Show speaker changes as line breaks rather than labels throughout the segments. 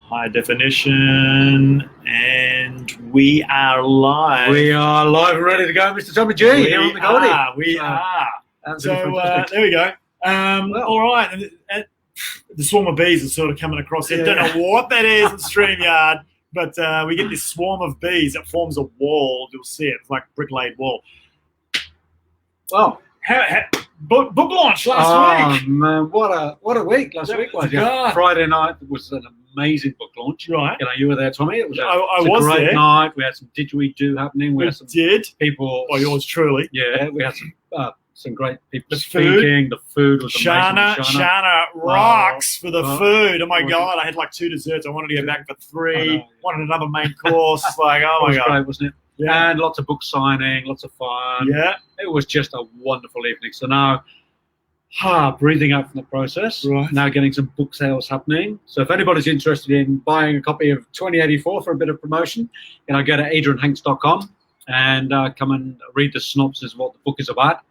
High definition, and we are live.
We are live and ready to go, Mr. Tommy G. Here on the Goldie.
We are. So
Fantastic.
there we go. All right. The swarm of bees is sort of coming across here.
Yeah.
Don't know what that is in StreamYard, but we get this swarm of bees that forms a wall. You'll see it. It's like a brick-laid wall.
Oh,
Book launch last week.
Man, what a week last week was. Yeah. Friday night was an amazing book launch.
Right.
You were there, Tommy. It was
I
a
was
great
there.
night. We had some didgeridoo happening. We had some
did.
people.
By yours truly.
Yeah, we had some great people
The
speaking. The food was amazing.
Shana rocks for the food. Oh my
was
God, I had like 2 desserts. I wanted to go back for 3.
I know, yeah.
Wanted another main course. Like, oh
It
my
was
God.
great, wasn't it?
Yeah.
And lots of book signing, lots of fun.
Yeah.
It was just a wonderful evening. So now, breathing out from the process.
Right.
Now getting some book sales happening. So if anybody's interested in buying a copy of 2084 for a bit of promotion, go to adrianhanks.com and come and read the synopsis of what the book is about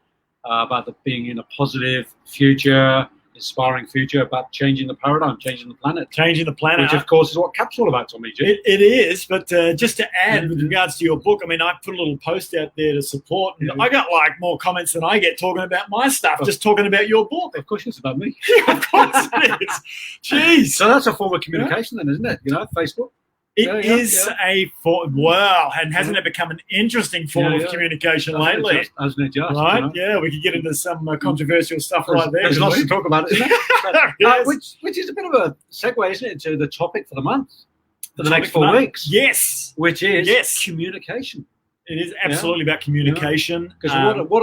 being in a positive future, inspiring future, about changing the paradigm, changing the planet.
Changing the planet.
Which, of course, is what CAP's all about, Tommy G.
It is, but just to add with regards to your book, I mean, I put a little post out there to support, and I got like more comments than I get talking about my stuff, just talking about your book.
Of course, it's about me.
Of course it is. Jeez.
So that's a form of communication then, isn't it? Facebook.
It is a form. Wow, and hasn't it become an interesting form of communication lately?
Hasn't it just?
Right? Yeah, we could get into some controversial stuff right there.
There's lots to talk about, isn't there?
Yes.
Which is a bit of a segue, isn't it, into the topic for the month, for the next 4 weeks.
Yes.
Which is communication.
It is absolutely about communication.
Because what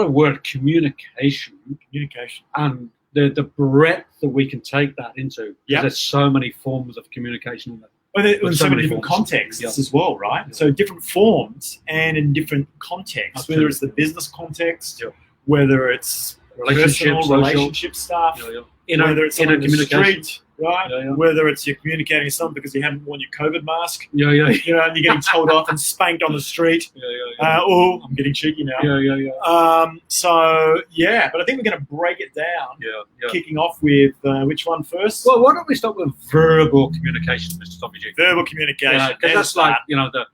a word, communication.
Communication.
And the breadth that we can take that into.
Yeah.
There's so many forms of communication in that.
Well, in so many different contexts as well, right?
Yeah.
So different forms and in different contexts,
Absolutely.
whether it's the business context,
Yeah.
whether it's personal relationship stuff, whether it's on the street, right?
Yeah, yeah.
Whether it's you're communicating with someone because you haven't worn your COVID mask,
Yeah.
and you're getting told off and spanked on the street. Oh, I'm getting cheeky now. So, but I think we're going to break it down, kicking off with which one first?
Well, why don't we start with verbal communication, Mr. Tommy G?
Verbal communication.
Because that's like, the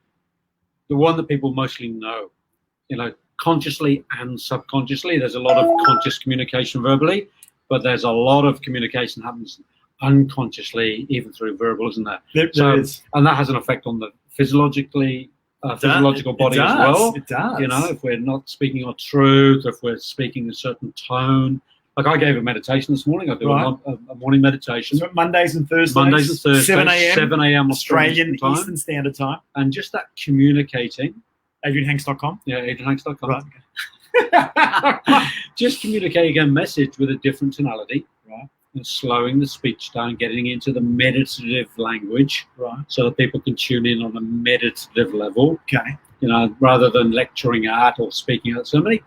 one that people mostly know, consciously and subconsciously. There's a lot of conscious communication verbally, but there's a lot of communication happens unconsciously, even through verbal, isn't there?
There is.
And that has an effect on the physiological body as well.
It does.
If we're not speaking our truth, if we're speaking a certain tone. Like I gave a meditation this morning. I do a morning meditation.
So Mondays and Thursdays. 7 a.m.
7 a.m.
Australian Eastern Standard Time.
And just that communicating.
AdrianHanks.com.
Yeah, AdrianHanks.com.
Right.
Just communicating a message with a different tonality.
Right.
And slowing the speech down, getting into the meditative language.
Right.
So that people can tune in on a meditative level.
Okay.
Rather than lecturing at or speaking at. So many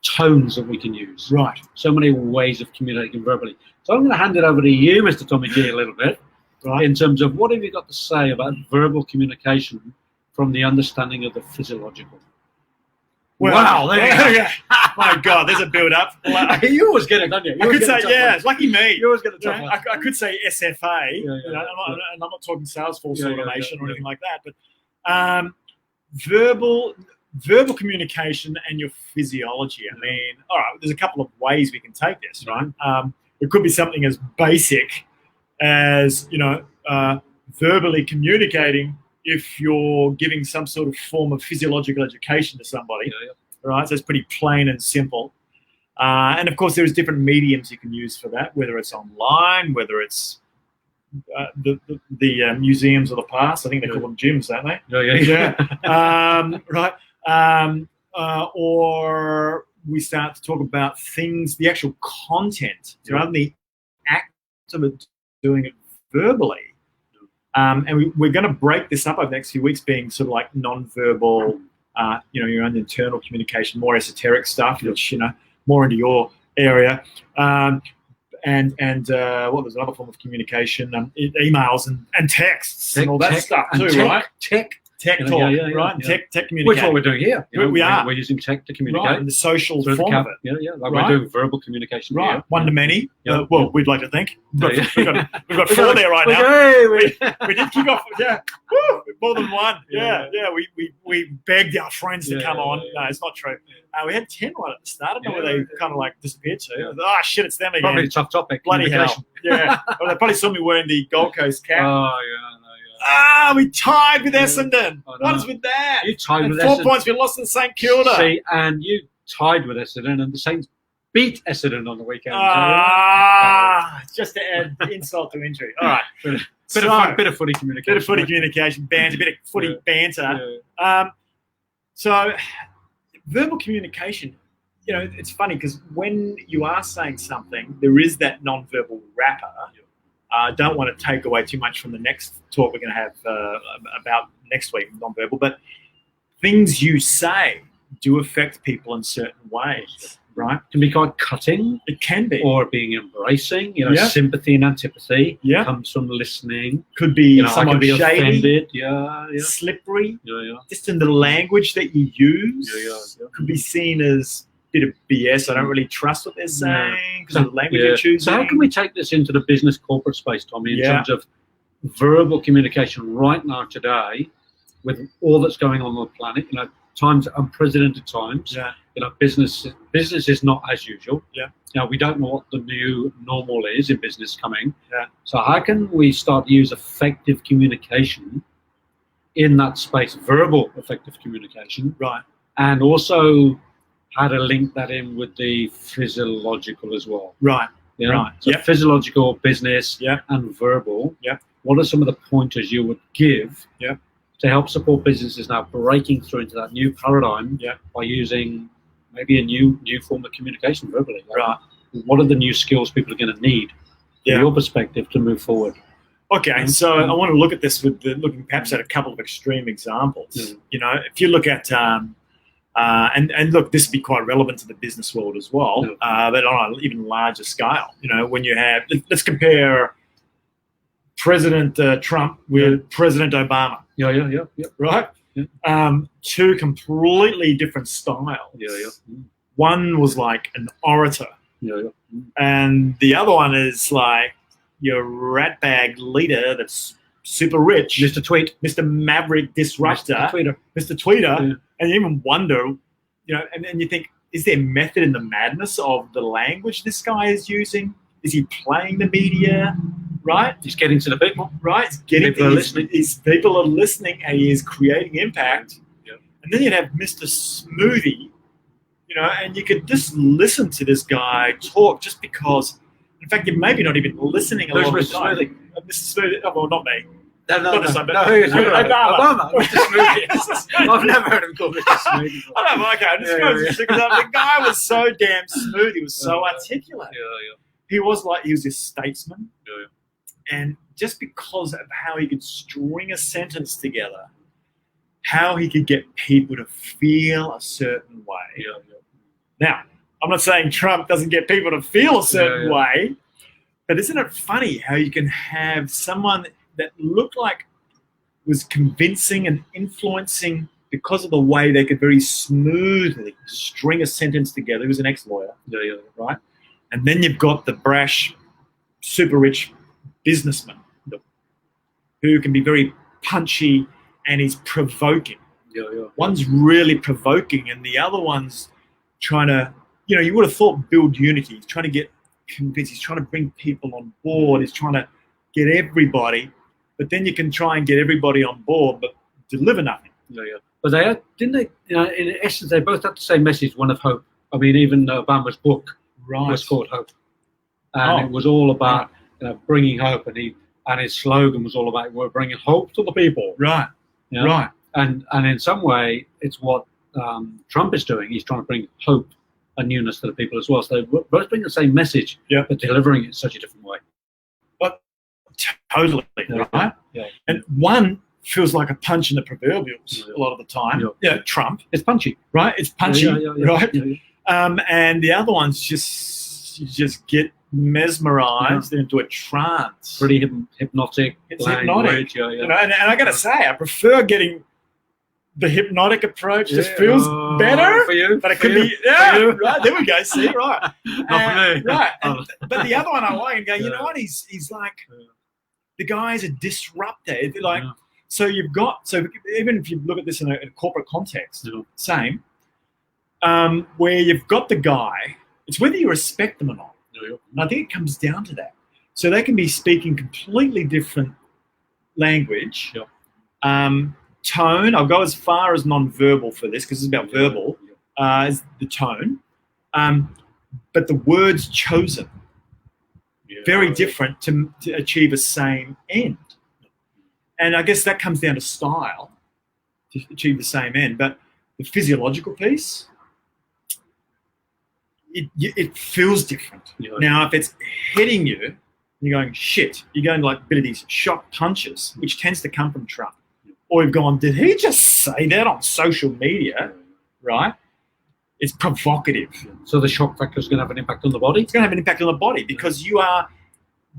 tones that we can use.
Right.
So many ways of communicating verbally. So I'm going to hand it over to you, Mr. Tommy G, a little bit.
Right.
In terms of what have you got to say about verbal communication from the understanding of the physiological?
Wow, there you go. My God, there's a build-up.
You always get it, don't you?
I could say, it's lucky me.
You always get a tough one.
I could say SFA,
and
I'm not talking Salesforce automation or anything like that, but verbal communication and your physiology. I mean, all right, there's a couple of ways we can take this, right? It could be something as basic as, verbally communicating if you're giving some sort of form of physiological education to somebody, right? So it's pretty plain and simple. And of course, there's different mediums you can use for that, whether it's online, whether it's the museums of the past. I think they call them gyms, don't they? Right. Or we start to talk about things, the actual content, rather than the act of it, doing it verbally. And we're going to break this up over the next few weeks, being sort of like non-verbal, your own internal communication, more esoteric stuff, which, more into your area. And there's another form of communication, emails and texts and all that stuff too, right? tech
You know,
talk,
yeah,
right?
yeah.
Tech
Which is
communication.
what we're doing here. You know,
We are.
We're using tech to communicate.
Right, and the social
through the
form of
camp.
it.
Yeah, like
Right.
we're doing verbal communication
Right,
here.
one to many.
Yeah.
Well, we'd like to think. We've got
We
4
got-
there right
we-
now.
hey,
We did kick off, yeah. Woo, more than one.
Yeah.
Yeah. We begged our friends to
Yeah,
come on.
yeah.
No, it's not true. We had 10 right at the start. I don't know
Yeah,
where they
yeah.
kind of like disappeared to.
Yeah.
Oh, shit, it's them again.
Probably a tough topic.
Bloody hell.
communication.
Yeah. Well, they probably saw me wearing the Gold Coast cap.
Oh, yeah.
We tied with
Yeah.
Essendon.
I know.
What is with that?
You tied
And
with
4
Essendon.
points, we lost in St Kilda.
See, and you tied with Essendon, and the Saints beat Essendon on the weekend.
Just to add insult to injury. All right.
Bit
So-
of footy communication.
Bit of footy communication, banter, bit of footy
Yeah.
banter.
Yeah.
So, verbal communication, you know, it's funny because when you are saying something, there is that non-verbal wrapper. Don't want to take away too much from the next talk we're going to have about next week, non-verbal, but things you say do affect people in certain ways, right?
Can be quite cutting,
It can be.
or being embracing. You know,
Yeah.
sympathy and antipathy
Yeah.
comes from listening.
Could be
You know, I
somewhat
can be
shady,
offended. Yeah.
slippery,
Yeah.
just in the language that you use.
Yeah.
Could be seen as a bit of BS. I don't really trust what they're saying because of the language
Yeah.
you're choosing.
So how can we take this into the business corporate space, Tommy, in
Yeah.
terms of verbal communication right now today, with all that's going on the planet? You know, times unprecedented times.
Yeah.
You know, business is not as usual.
Yeah.
Now we don't know what the new normal is in business coming.
Yeah.
So how can we start to use effective communication in that space, verbal effective communication,
Right.
and also how to link that in with the physiological as well?
Right.
You know?
Right.
So
Yep.
physiological, business,
Yep.
and verbal.
Yep.
What are some of the pointers you would give
Yep.
to help support businesses now breaking through into that new paradigm
Yep.
by using maybe a new form of communication verbally? Like,
Right.
what are the new skills people are going to need,
Yeah.
from your perspective, to move forward?
Okay, so I want to look at this with looking perhaps at a couple of extreme examples.
Mm.
You know, if you look at and look, this would be quite relevant to the business world as well, but on an even larger scale. You know, when you have let's compare President Trump with President Obama,
Yeah.
right?
Yeah.
Two completely different styles.
Yeah.
One was like an orator,
Yeah.
and the other one is like your ratbag leader that's super rich,
Mr. Tweet.
Mr. Maverick Disruptor,
Mr. Tweeter.
Mr. Tweeter,
Yeah.
and you even wonder, you know, and you think, is there method in the madness of the language this guy is using? Is he playing the media, right?
He's getting to the people.
Right, he's getting
People are listening.
People are listening, and he is creating impact.
Yeah.
And then you'd have Mr. Smoothie, you know, and you could just listen to this guy talk just because. In fact, you're maybe not even listening a
Who's
lot of
Mr.
the time.
Smoothie?
Mr. Smoothie. Oh, well, not me.
No,
Not the same, but-
Obama. Mr. Smoothie.
Obama.
I've never heard him called Mr. Smoothie.
I don't know. Okay, I'm just
Yeah,
going
yeah.
because the guy was so damn smooth. He was so
Yeah.
articulate.
Yeah.
He was a statesman,
Yeah.
and just because of how he could string a sentence together, how he could get people to feel a certain way.
Yeah.
Now, I'm not saying Trump doesn't get people to feel a certain
Yeah.
way, but isn't it funny how you can have someone that looked like was convincing and influencing because of the way they could very smoothly string a sentence together. He was an ex-lawyer,
Yeah.
right? And then you've got the brash, super rich businessman who can be very punchy and he's provoking.
Yeah.
One's really provoking and the other one's trying to, you know, you would have thought build unity. He's trying to get convinced. He's trying to bring people on board. He's trying to get everybody. But then you can try and get everybody on board but deliver nothing.
Yeah. But they had, didn't they? You know, in essence, they both had the same message, one of hope. I mean, even Obama's book was called Hope, and it was all about bringing hope, and his slogan was all about we're bringing hope to the people.
Right.
You know?
Right.
And in some way, it's what Trump is doing. He's trying to bring hope and newness to the people as well. So they're both bringing the same message, but delivering it in such a different way.
Totally.
Yeah.
Right.
Yeah.
And one feels like a punch in the proverbials a lot of the time.
Yeah.
Yeah, Trump,
It's punchy.
right? It's punchy, right?
Yeah.
And the other one's just you just get mesmerized into a trance.
Pretty hypnotic
It's
language.
hypnotic. You know, and I got to say, I prefer getting the hypnotic approach just feels better
for you,
but it
for
could
you,
be right. There we go. See, right,
not for me.
right. But the other one I like and go, you
Yeah.
know what? He's like the guy's a disruptor. Like,
Yeah.
so even if you look at this in a corporate context,
Yeah.
same, where you've got the guy, it's whether you respect them or not.
Yeah.
And I think it comes down to that. So they can be speaking completely different language, tone. I'll go as far as non-verbal for this because it's about verbal, is the tone. But the words chosen, very different to achieve a same end. And I guess that comes down to style to achieve the same end. But the physiological piece, it feels different.
Yeah.
Now, if it's hitting you, and you're going, shit, you're going like a bit of these shock punches, which tends to come from Trump. Or you've gone, did he just say that on social media? Right? It's provocative.
So the shock factor is going to have an impact on the body?
It's going to have an impact on the body because you are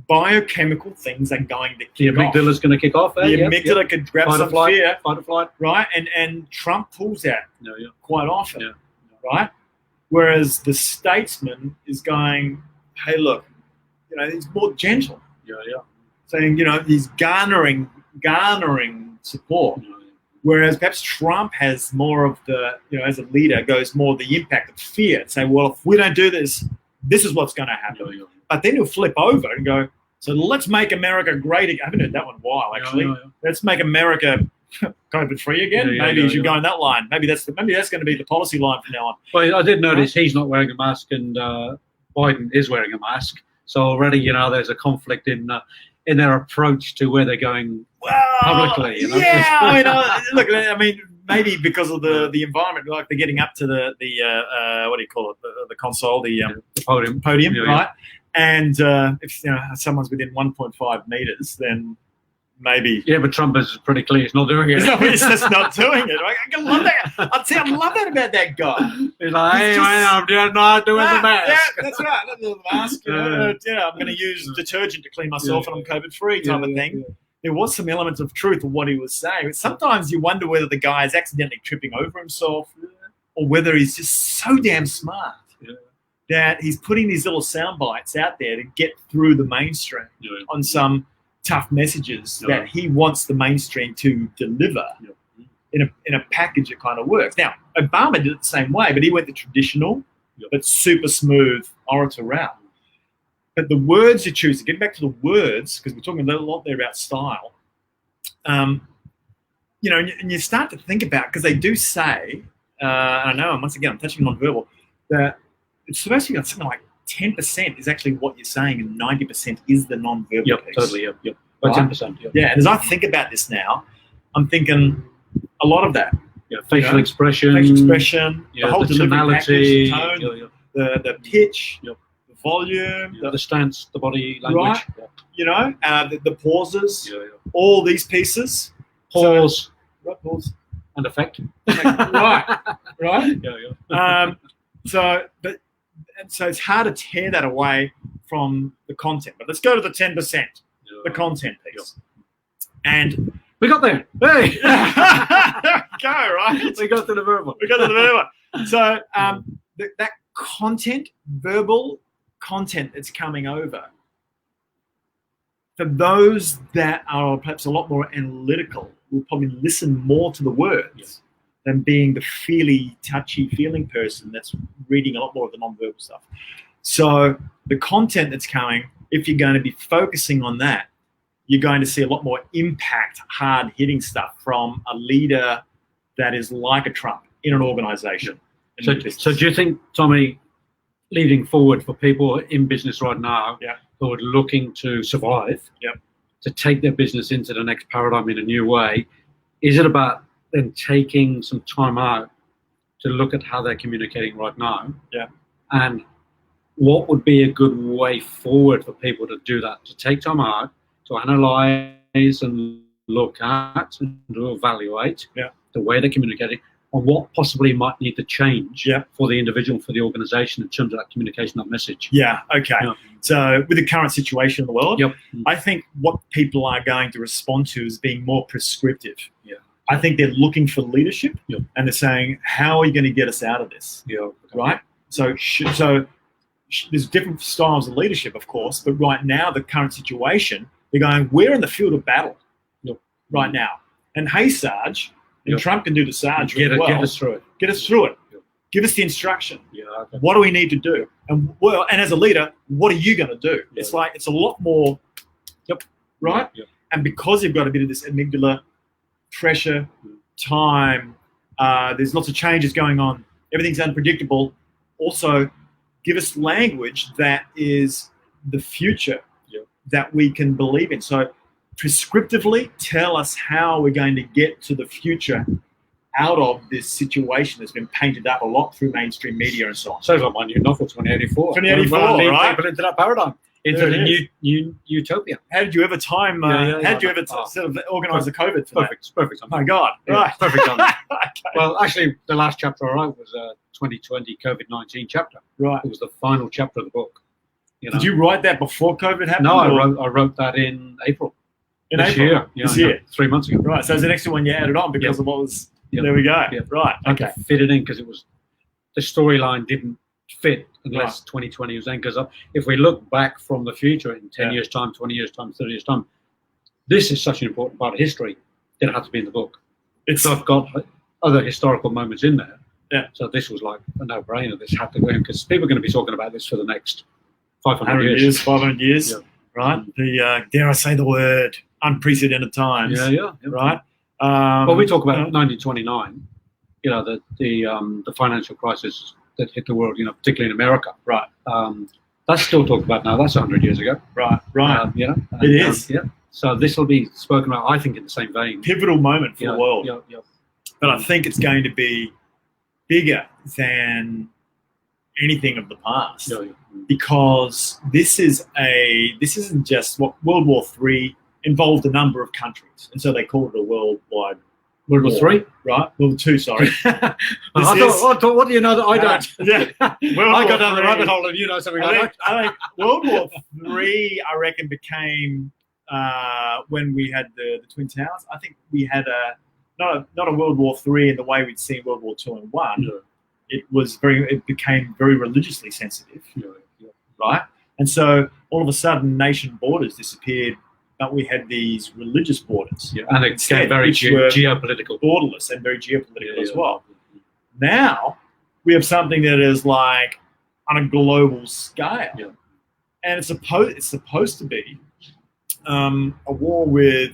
biochemical things are going to
The
kick off.
amygdala is going to kick off.
The amygdala could grab
Fight or
some
flight,
fear,
fight or flight.
right? And Trump pulls that
Yeah.
quite often,
Yeah.
right? Whereas the statesman is going, hey, look, he's more gentle,
Yeah.
saying, he's garnering support. Whereas perhaps Trump has more of the, as a leader, goes more the impact of fear. Say, well, if we don't do this, this is what's going to happen.
Yeah.
But then he'll flip over and go, so let's make America great again. I haven't heard that one in a while, actually.
Yeah.
Let's make America COVID-free again. Maybe you should go in that line. Maybe that's going to be the policy line from now on.
Well, I did notice he's not wearing a mask and Biden is wearing a mask. So already, there's a conflict in their approach to where they're going publicly.
Yeah, look, maybe because of the environment, like they're getting up to the what do you call it, the console, the podium,
Yeah,
right? And if someone's within 1.5 meters, then maybe.
Yeah, but Trump is pretty clear he's not doing it.
He's just not doing it. I love that. I love that about that guy.
He's like, hey, I'm not doing the mask.
Yeah, that's right. Not doing the mask. I'm going to use detergent to clean myself and I'm COVID-free type of thing.
Yeah.
There was some elements of truth in what he was saying. But sometimes you wonder whether the guy is accidentally tripping over himself or whether he's just so damn smart that he's putting these little sound bites out there to get through the mainstream on some tough messages that he wants the mainstream to deliver in a package that kind of works. Now, Obama did it the same way, but he went the traditional but super smooth orator route. But the words you choose, getting back to the words, because we're talking a lot there about style, and you start to think about, because they do say, I know, and once again, I'm touching on verbal, that it's supposed to be something like 10% is actually what you're saying and 90% is the non-verbal piece.
Totally, But
Right?
10%,
Yeah, and as I think about this now, I'm thinking a lot of that.
Yeah, facial expression,
the whole
the
delivery
tonality,
package, the tone, the pitch, the volume,
the stance, the body language.
Right? The pauses, all these pieces.
Pause.
Pause.
And effect.
Right.
Yeah.
So it's hard to tear that away from the content. But let's go to the 10%, the content piece. And
we got there. Hey!
go, right?
We got to the verbal.
So that content, verbal content that's coming over, for those that are perhaps a lot more analytical, will probably listen more to the words than being the feely, touchy feeling person that's reading a lot more of the non-verbal stuff. So the content that's coming, if you're going to be focusing on that, you're going to see a lot more impact, hard-hitting stuff from a leader that is like a Trump in an organization.
So do you think, Tommy, leading forward for people in business right now who are looking to survive, to take their business into the next paradigm in a new way, is it about then taking some time out to look at how they're communicating right now? And what would be a good way forward for people to do that, to take time out, to analyze and look at and to evaluate the way they're communicating and what possibly might need to change for the individual, for the organization in terms of that communication, that message?
So with the current situation in the world, I think what people are going to respond to is being more prescriptive. I think they're looking for leadership,
Yeah.
and they're saying, "How are you going to get us out of this?"
Yeah.
Right. So there's different styles of leadership, of course, but right now, the current situation, they're going, "We're in the field of battle right now, and hey, Sarge, and Trump can do the Sarge as well.
Get us through it.
Get us through it.
Yeah.
Give us the instruction.
Yeah.
What do we need to do? And as a leader, what are you going to do?" It's like it's a lot more. Right.
Yeah.
And because you've got a bit of this amygdala pressure, time, there's lots of changes going on. Everything's unpredictable. Also, give us language that is the future that we can believe in. So prescriptively tell us how we're going to get to the future out of this situation that's been painted up a lot through mainstream media and so on.
Sounds like my new novel, 2084.
2084, right?
People into that paradigm, into the new utopia.
How did you ever sort of organise the COVID for
Perfect.
that? Oh my God.
Yeah,
right.
Perfect.
Okay.
Well, actually, the last chapter I wrote was a 2020 COVID-19 chapter.
Right.
It was the final chapter of the book.
Did you write that before COVID happened?
No, I wrote that in April.
This
year. 3 months ago.
Right. So it's an extra one you added on because of what was. There we go. Right.
Okay. I fit it in because it was the storyline didn't fit unless 2020 was in. Because if we look back from the future in 10 years' time, 20 years' time, 30 years' time, this is such an important part of history that it had to be in the book. I've got other historical moments in there.
Yeah.
So this was like a no-brainer. This had to go in because people are going to be talking about this for the next 500 years.
500 years. Right. The dare I say the word unprecedented times.
Yeah.
Right.
Well, we talk about 1929. You know, the financial crisis that hit the world. You know, particularly in America.
Right.
That's still talked about now. That's 100 years ago.
Right.
You know,
it is.
Yeah. So this will be spoken about, I think, in the same vein.
Pivotal moment for the world.
Yeah.
But I think it's going to be bigger than anything of the past because this isn't just what World War III involved a number of countries, and so they called it a worldwide
World War III,
right? World War II, sorry.
I thought, what do you know that I don't? I got down the rabbit hole, and you know something.
I think World War III, I reckon, became when we had the Twin Towers. I think we had not a World War III in the way we'd seen World War II and One. It became very religiously sensitive, right? And so all of a sudden, nation borders disappeared, but we had these religious borders,
and it became very geopolitical,
borderless, and very geopolitical as well. Now we have something that is like on a global scale, and it's supposed to be a war with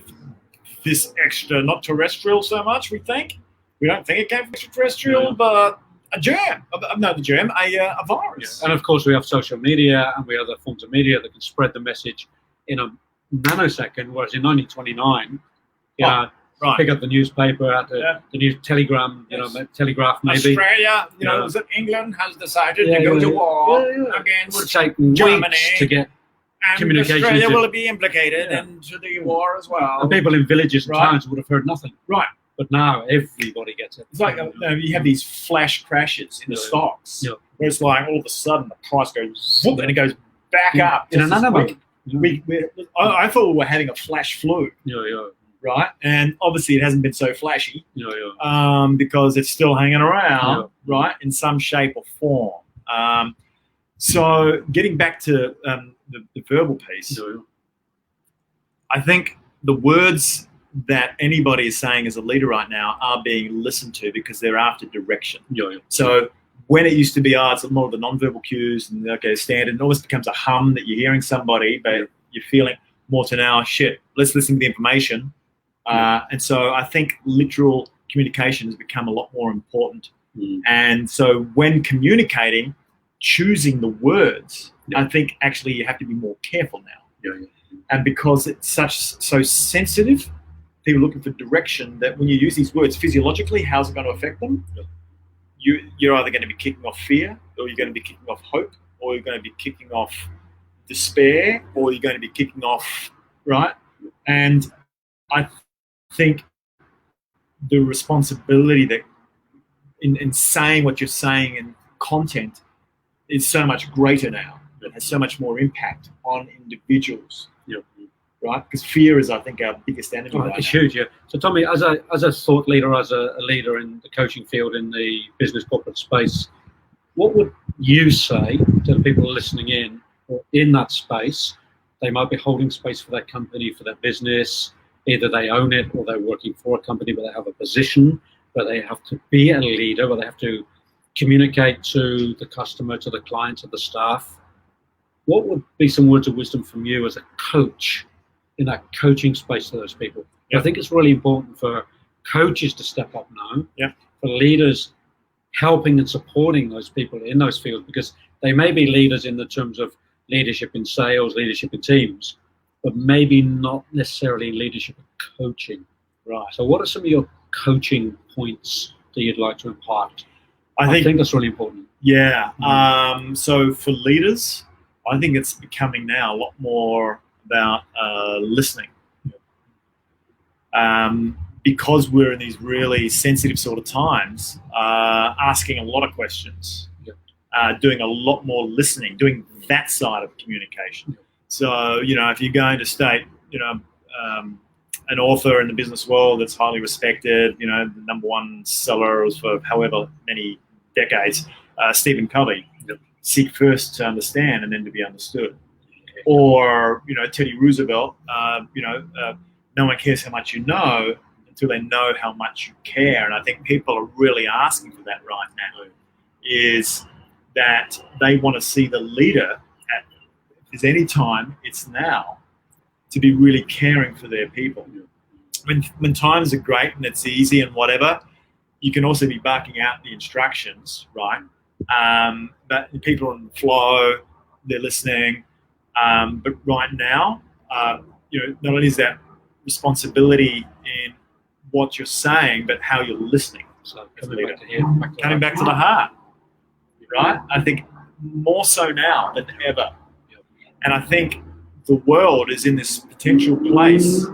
this extra, not terrestrial so much. We don't think it came from extraterrestrial, but a germ, a virus.
And of course, we have social media and we have other forms of media that can spread the message in a nanosecond. Whereas in 1929, pick up the newspaper at the new telegram, telegraph maybe.
Australia, was it England has decided to go to war against
would take
Germany
weeks to get communication.
Australia will be implicated into the war as well.
And people in villages and towns would have heard nothing.
Right.
But now everybody gets it.
It's like you have these flash crashes in the stocks, where it's like all of a sudden the price goes whoop, and it goes back up
in another week.
I thought we were having a flash flu, right? And obviously it hasn't been so flashy, because it's still hanging around, right, in some shape or form. So getting back to the verbal piece, I think the words that anybody is saying as a leader right now are being listened to because they're after direction. So when it used to be, it's more of the non-verbal cues and standard, it almost becomes a hum that you're hearing somebody, but you're feeling more to now, let's listen to the information. And so I think literal communication has become a lot more important. And so when communicating, choosing the words, I think actually you have to be more careful now. And because it's so sensitive, people are looking for direction, that when you use these words physiologically, how's it going to affect them? You're either going to be kicking off fear, or you're going to be kicking off hope, or you're going to be kicking off despair, or you're going to be kicking off, right? And I think the responsibility that in saying what you're saying in content is so much greater now. It has so much more impact on individuals. right? Because fear is, I think, our biggest enemy.
Oh,
right
it's
now.
huge, yeah. So, Tommy, as a thought leader, as a leader in the coaching field in the business corporate space, what would you say to the people listening in or in that space? They might be holding space for their company, for their business. Either they own it or they're working for a company, but they have a position, but they have to be a leader, but they have to communicate to the customer, to the client, to the staff. What would be some words of wisdom from you as a coach in that coaching space to those people?
Yeah.
I think it's really important for coaches to step up now,
Yeah.
for leaders helping and supporting those people in those fields, because they may be leaders in the terms of leadership in sales, leadership in teams, but maybe not necessarily leadership in coaching.
Right.
So what are some of your coaching points that you'd like to impart?
I think
that's really important.
Yeah. So for leaders, I think it's becoming now a lot more about listening. Because we're in these really sensitive sort of times, asking a lot of questions, doing a lot more listening, doing that side of communication. So, if you're going to state, an author in the business world that's highly respected, the number one seller for however many decades, Stephen Covey, seek first to understand and then to be understood. Or, Teddy Roosevelt, no one cares how much you know until they know how much you care. And I think people are really asking for that right now, is that they want to see the leader, if there's any time, it's now, to be really caring for their people. When times are great and it's easy and whatever, you can also be barking out the instructions, right? But people are on the flow, they're listening. But right now, not only is that responsibility in what you're saying, but how you're listening.
So
coming back to the heart, right? I think more so now than ever. And I think the world is in this potential place,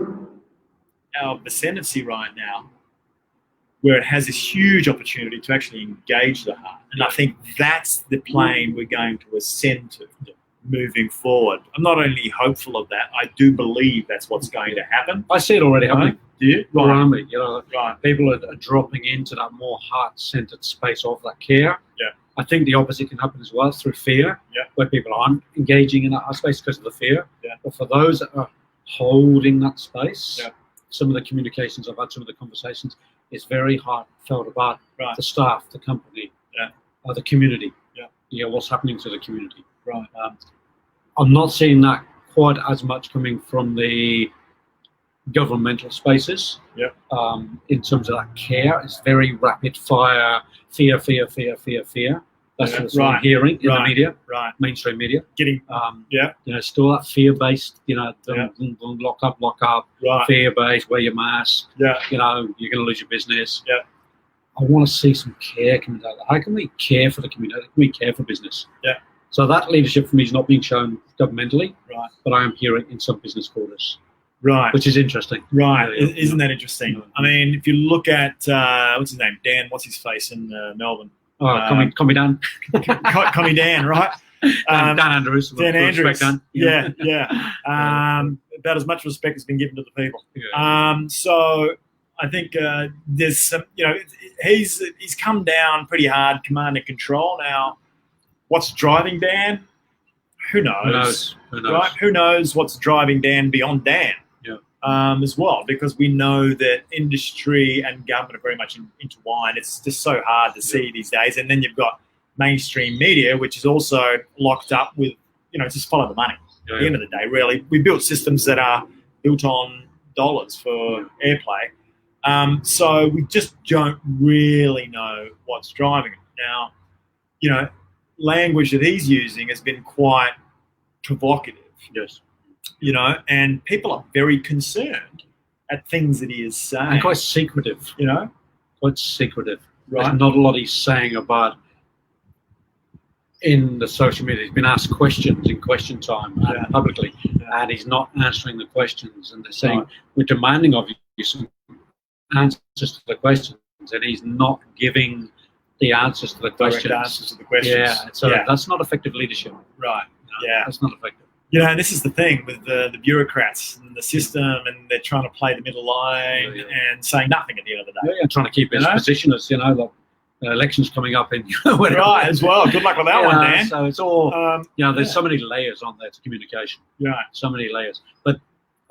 our ascendancy right now, where it has this huge opportunity to actually engage the heart. And I think that's the plane we're going to ascend to moving forward. I'm not only hopeful of that, I do believe that's what's going to happen.
I see it already happening.
Do you?
Right. Around me,
right.
People are dropping into that more heart-centered space of that care.
Yeah.
I think the opposite can happen as well through fear, where people aren't engaging in that space because of the fear.
Yeah.
But for those that are holding that space, some of the communications I've had, some of the conversations, it's very heartfelt about the staff, the company, the community. What's happening to the community.
Right.
I'm not seeing that quite as much coming from the governmental spaces. In terms of that care, it's very rapid fire, fear. That's what I'm hearing in the media, mainstream media.
Getting,
still that fear-based, lock up, fear-based, wear your mask, you're going to lose your business. I want to see some care coming out of that. How can we care for the community? How can we care for business? So that leadership for me is not being shown governmentally, but I am hearing in some business quarters. Which is interesting.
Isn't that interesting? I mean, if you look at, what's his name? Dan, what's his face in Melbourne?
Commie Dan.
Commie Dan, right?
Dan Andrews.
Dan Andrews.
Dan.
About as much respect has been given to the people. So I think there's some, he's come down pretty hard, command and control. Now, what's driving Dan? Who knows? Right? Who knows what's driving Dan beyond Dan? As well, because we know that industry and government are very much intertwined. It's just so hard to see these days. And then you've got mainstream media, which is also locked up with, just follow the money. At the end of the day, really, we built systems that are built on dollars for airplay. So we just don't really know what's driving it. Now, language that he's using has been quite provocative. And people are very concerned at things that he is saying.
And quite secretive. Quite secretive. There's not a lot he's saying about in the social media. He's been asked questions in question time and publicly, and he's not answering the questions. And they're saying, we're demanding of you some answers to the questions, and he's not giving the answers to the questions.
Direct answers to the questions.
So that's not effective leadership.
That's not effective. You know, and this is the thing with the bureaucrats and the system, and they're trying to play the middle line and saying nothing at the end of the day.
Yeah, trying to keep his position as, like elections coming up in
right as well. Good luck with that one, Dan.
So it's all there's so many layers on there to communication.
Yeah,
so many layers. But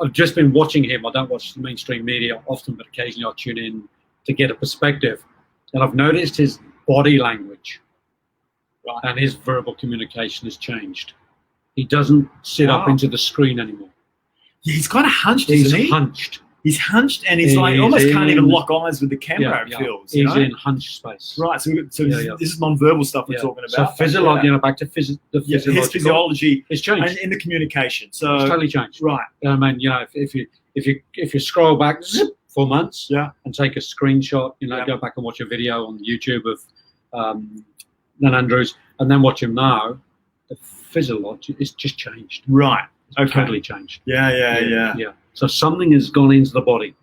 I've just been watching him. I don't watch the mainstream media often, but occasionally I'll tune in to get a perspective. And I've noticed his body language and his verbal communication has changed. He doesn't sit up into the screen anymore.
Yeah, he's kind of hunched,
isn't
he?
He's hunched.
He's hunched, and he's like almost can't even lock eyes with the camera. It feels.
He's in hunch space.
Right. So this is non-verbal stuff we're talking about.
So physiology, back to the physiology.
His physiology
is changed,
and in the communication. So
it's totally changed.
Right.
I mean, if you scroll back 4 months, and take a screenshot, go back and watch a video on YouTube of Dan Andrews, and then watch him now. The physiology is just changed.
Right.
It's totally changed.
Yeah.
So something has gone into the body.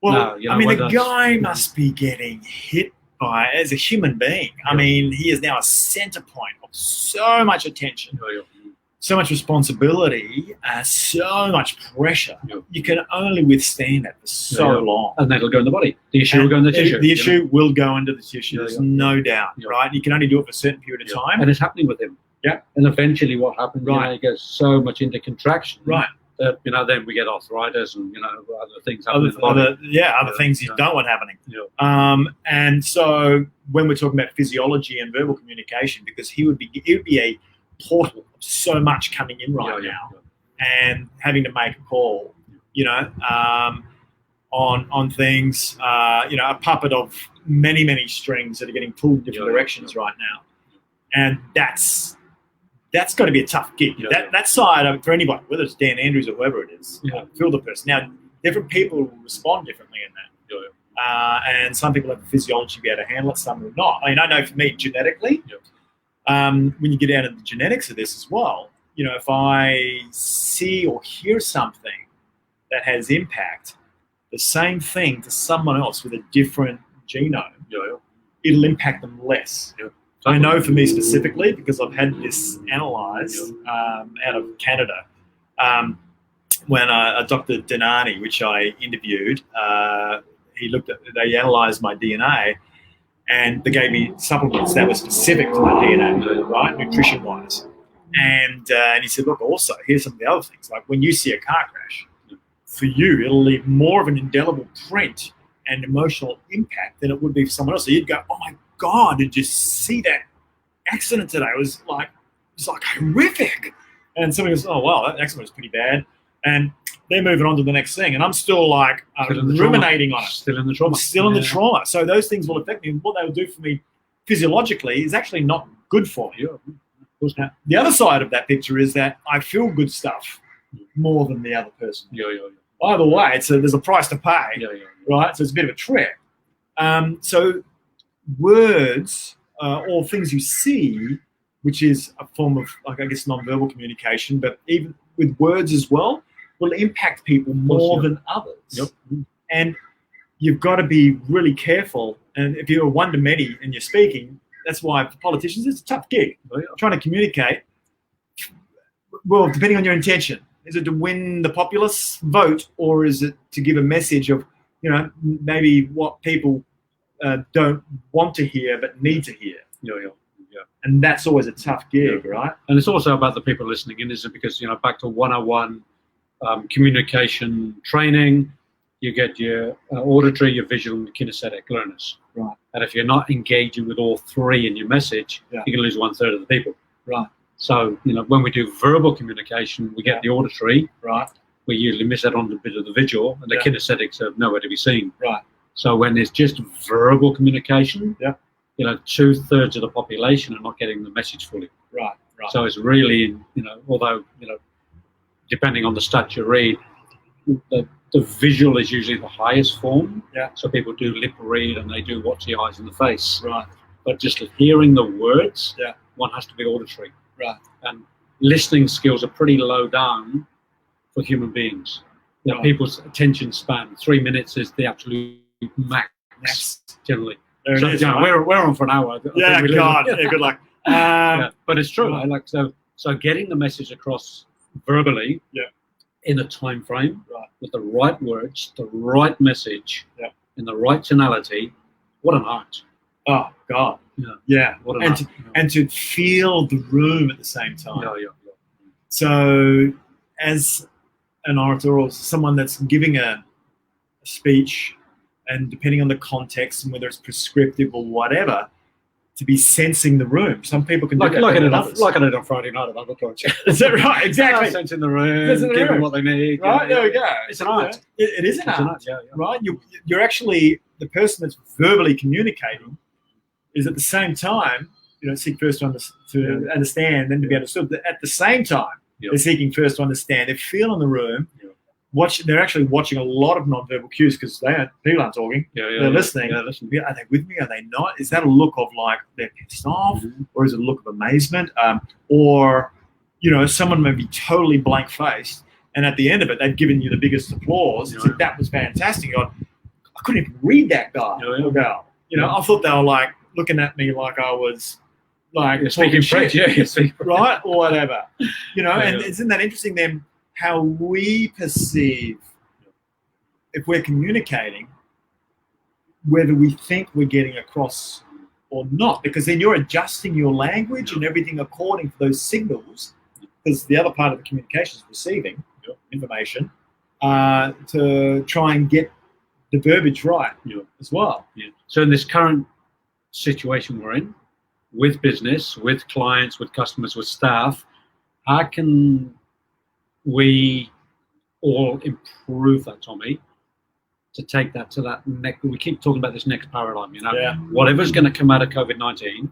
Well, I mean, the guy must be getting hit by, as a human being. I mean, he is now a center point of so much attention, so much responsibility, so much pressure. You can only withstand that for so long.
And that'll go in the body. The issue will go in the tissue.
The issue will go into the tissue. There's no doubt, right? You can only do it for a certain period of time.
And it's happening with him.
Yeah.
And eventually what happens, he goes so much into contraction.
Right.
That, then we get arthritis and, other things happening.
Other things you don't want happening.
Yeah.
And so when we're talking about physiology and verbal communication, because he would be a portal of so much coming in right now, and having to make a call, on things, a puppet of many, many strings that are getting pulled in different directions right now. And that's got to be a tough gig. That side of it for anybody, whether it's Dan Andrews or whoever it is, feel the person. Now, different people will respond differently in that. And some people have the physiology to be able to handle it, some will not. I mean, I know for me, genetically, when you get out of the genetics of this as well, if I see or hear something that has impact, the same thing to someone else with a different genome, it'll impact them less. I know for me specifically, because I've had this analysed out of Canada, when Dr. Denani, which I interviewed, they analysed my DNA, and they gave me supplements that were specific to my DNA, right, nutrition-wise. And he said, look, also, here's some of the other things. Like when you see a car crash, for you, it'll leave more of an indelible print and emotional impact than it would be for someone else. So you'd go, oh my God, did you see that accident today? It was like horrific. And somebody goes, oh wow, that accident was pretty bad. And they're moving on to the next thing. And I'm still like ruminating on it.
Still in the trauma.
Still in the trauma. So those things will affect me. And what they will do for me physiologically is actually not good for me. Now, the other side of that picture is that I feel good stuff more than the other person. Either way, there's a price to pay, right? So it's a bit of a trick. So words or things you see, which is a form of, like, I guess, non-verbal communication, but even with words as well, will impact people more than others. And you've got to be really careful. And if you're one to many and you're speaking, that's why for politicians it's a tough gig. Trying to communicate, well, depending on your intention. Is it to win the populace vote, or is it to give a message of, maybe what people don't want to hear but need to hear? And that's always a tough gig, right?
And it's also about the people listening in, isn't it? Because, back to 101 communication training, you get your auditory, your visual, and your kinesthetic learners.
Right.
And if you're not engaging with all three in your message, you can lose 1/3 of the people.
Right.
So, when we do verbal communication, we get the auditory.
Right.
We usually miss out on a bit of the visual, and the kinesthetics are nowhere to be seen.
Right.
So when there's just verbal communication, 2/3 of the population are not getting the message fully.
Right.
So it's really, although, depending on the stats you read, the visual is usually the highest form. So people do lip read and they do watch the eyes and the face.
Right.
But just hearing the words, one has to be auditory.
Right.
And listening skills are pretty low down for human beings. People's attention span, 3 minutes is the absolute max generally.
So,
we're on for an hour.
God. Good luck.
But it's true. So getting the message across verbally,
Yeah.
in a time frame,
Right.
with the right words, the right message,
Yeah.
in the right tonality. What an art!
Oh God.
Yeah.
Yeah.
What an
And
art!
to, and to feel the room at the same time.
yeah.
So, as an orator or someone that's giving a speech, and depending on the context and whether it's prescriptive or whatever, to be sensing the room. Some people can do that
Like I
better
did
than
on,
others.
like I did on Friday night at other points.
Is that right? Exactly.
Sense in the room,
Sense in the
give them
room.
what they need.
Right, there we go.
It's an art.
It is an
It's
art.
an art. Yeah.
Right? You're actually the person that's verbally communicating is at the same time, seek first to understand, then to be understood. At the same time, they're seeking first to understand. They're feeling the room. They're actually watching a lot of non-verbal cues because people aren't talking. They're listening.
Yeah, listening.
Are they with me? Are they not? Is that a look of like they're pissed off, or is it a look of amazement, or someone may be totally blank-faced, and at the end of it, they've given you the biggest applause. Said, that was fantastic. I couldn't even read that guy or girl. I thought they were like looking at me like I was like
speaking
shit,
French,
right, or whatever. And isn't that interesting then? How we perceive, if we're communicating, whether we think we're getting across or not, because then you're adjusting your language and everything according to those signals, because the other part of the communication is receiving information, to try and get the verbiage right as well.
So in this current situation we're in, with business, with clients, with customers, with staff, how can we all improve that, Tommy, to take that to that next? We keep talking about this next paradigm, whatever's going to come out of COVID-19.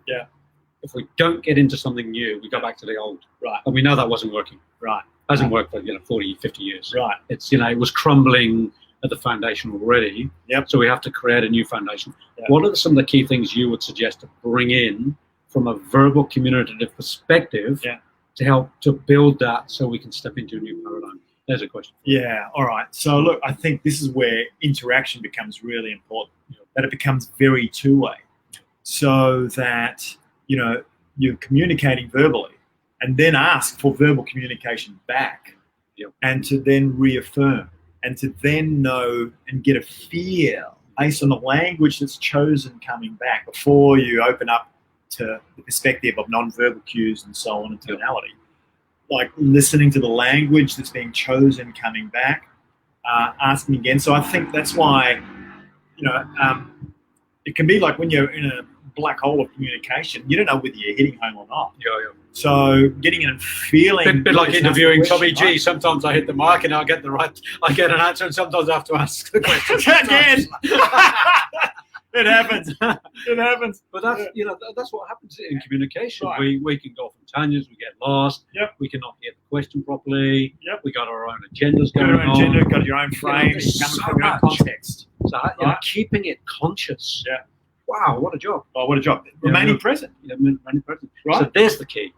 If we don't get into something new, we go back to the old.
Right.
And we know that wasn't working.
Right.
Hasn't worked for 40, 50 years.
Right.
It's it was crumbling at the foundation already.
Yep.
So we have to create a new foundation. What are some of the key things you would suggest to bring in from a verbal communicative perspective to help to build that so we can step into a new paradigm? There's a question.
Yeah, all right. So look, I think this is where interaction becomes really important, that it becomes very two-way, so that, you're communicating verbally and then ask for verbal communication back, and to then reaffirm and to then know and get a feel based on the language that's chosen coming back before you open up to the perspective of non-verbal cues and so on and tonality. Like listening to the language that's being chosen coming back, asking again. So I think that's why, it can be like when you're in a black hole of communication, you don't know whether you're hitting home or not. So getting in and feeling.
Bit like interviewing Tommy G. Right? Sometimes I hit the mark and I get an answer, and sometimes I have to ask the question
again. It happens. It happens.
But that's that's what happens in communication. Right. We can go off on tangents. We get lost. We cannot hear the question properly. We got our own agendas going on.
Agenda, got your own frame. Coming from your own context.
So keeping it conscious. Wow, what a job.
Oh, what a job. Remaining present.
Remaining present.
Right.
So there's the key.